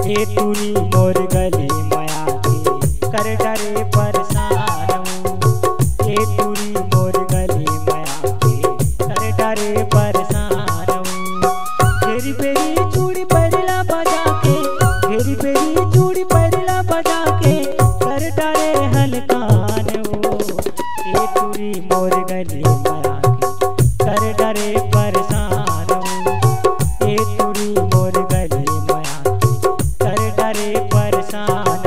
ए टूरी मोर गली माया के कर डरे परेशान। ए टूरी मोर गली माया के कर डरे परेशान। फेरी फेरी चूड़ी पैरला बजा के, फेरी फेरी चूड़ी पैरला बजा के कर डरे हलकान। ए टूरी मोर गली माया के कर डरे परेशान। ए टूरी मोर गली माया के कर डरे परेशान।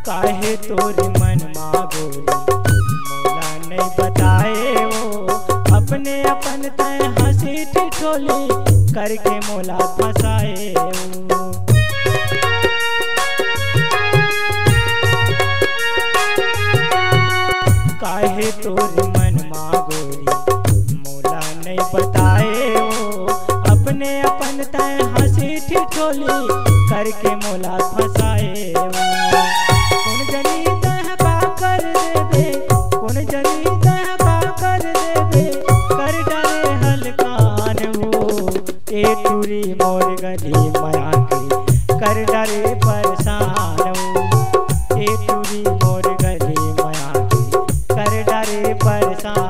काहे तोरी मन मागोली मोला नहीं बताए वो, अपने अपन तय हंसी ठिठोली करके मोला फंसाए वो। काहे तोरी मन मागोली मोला नहीं बताए वो, अपने अपन तय हंसी ठिठोली करके मोला फंसाए वो। कौन जनी तह का कर देबे, कौन जनी तह का कर देबे कर डरे हलकान। ए टूरी मोर गली माया के कर डरे परेशान। ए टूरी मोर गली माया के कर डरे परेशान।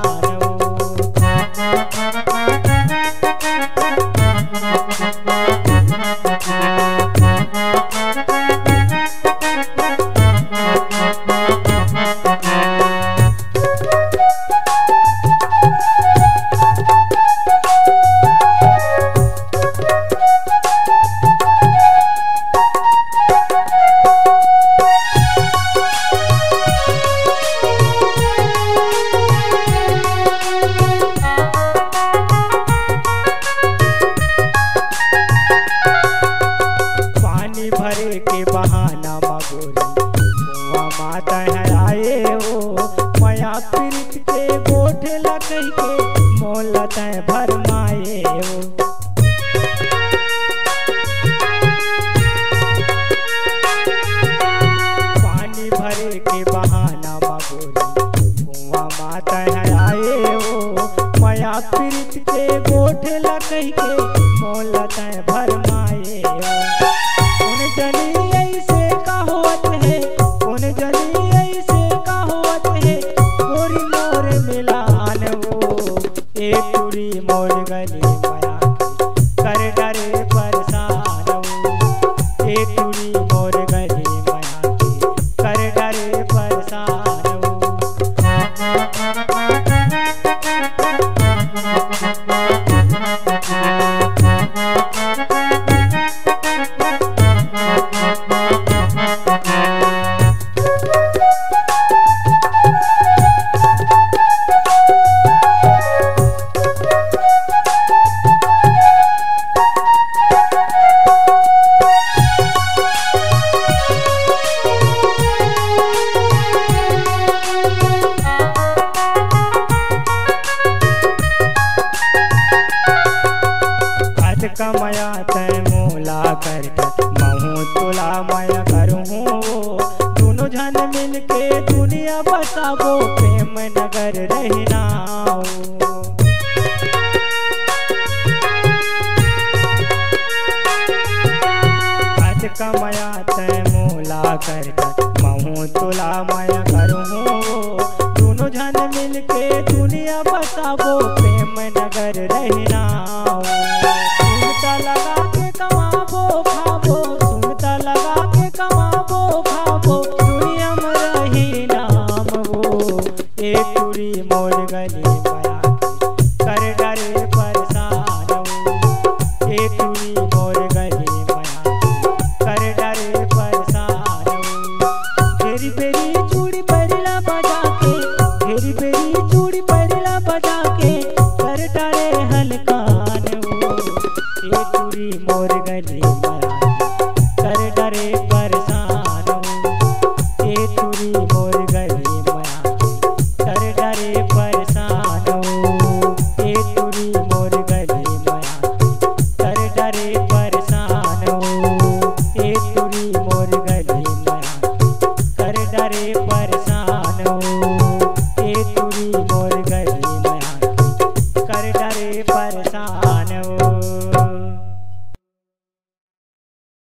भरे के बहाना मगोरी कुआ माता हराए हो, माया पीरित के गोठे लकई के मोला तय भरमाए हो। पानी भरे के बहाना मगोरी कुआ माता हराए हो, माया पीरित के गोठे लकई के मोला तय भरमाए हो। कौन जनी ऐसे का होत है, कौन जनी ऐसे का होत है गोरी मोर मिलान। ए टूरी मोर गली माया के कर डरे परेशान। ए टूरी मोर गली माया के कर डरे परेशान। कमाया तय मोला कर महू तुला माया करूँ। दोनों जन मिल के दुनिया बसाबो प्रेम नगर रहना। आज कमाया तय मोला कर महू तुला माया करूँ। दोनों जन मिल के दुनिया बसाबो प्रेम नगर रहना। सुनता लगा के कमाबो खाबो, सुनता लगा के कमाबो खाबो दुनिया में रही नाम वो। ए टूरी मोर गली माया के कर डरे परेशान। ए टूरी मोर गली माया के कर डरे परेशान। फेरी फेरी चूड़ी पैरला बजा के, फेरी फेरी